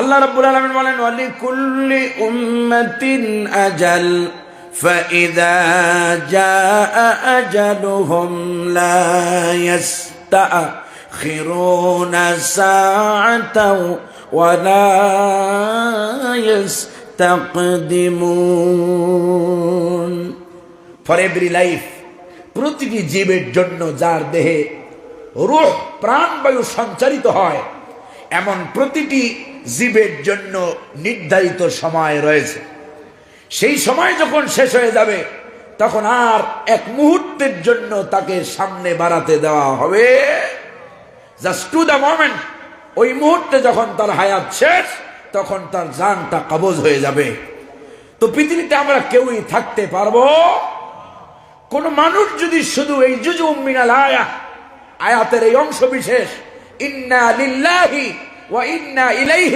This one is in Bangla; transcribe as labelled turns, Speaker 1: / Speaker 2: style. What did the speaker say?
Speaker 1: আল্লাহ রাব্বুল আলামিন বলেন ওয়ালিকুল্লি উম্মাতিন আজাল ফাইযা জাআ আজালুহুম লা ইস্তাখিরুনা সাআতাও ওয়া লা ইস্তাকদিমুন। ফর এভরি লাইফ, প্রতিটি জীবের জন্য যার দেহে রূহ প্রাণবায়ু সঞ্চারিত হয়, এমন প্রতিটি জীবের জন্য নির্ধারিত সময় রয়েছে। সেই সময় যখন শেষ হয়ে যাবে তখন আর এক মুহূর্তের জন্য তাকে সামনে বাড়াতে দেওয়া হবে। জাস্ট টু দ্য মোমেন্ট, ওই মুহূর্তে যখন তার হায়াত শেষ তখন তার জানটা কবজ হয়ে যাবে। তো পৃথিবীতে আমরা কেউই থাকতে পারবো? কোন মানুষ যদি শুধু এই জুজুম মিনাল আয়াতের এই অংশ বিশেষ ইন্না লিল্লাহি ওয়া ইন্না ইলাইহি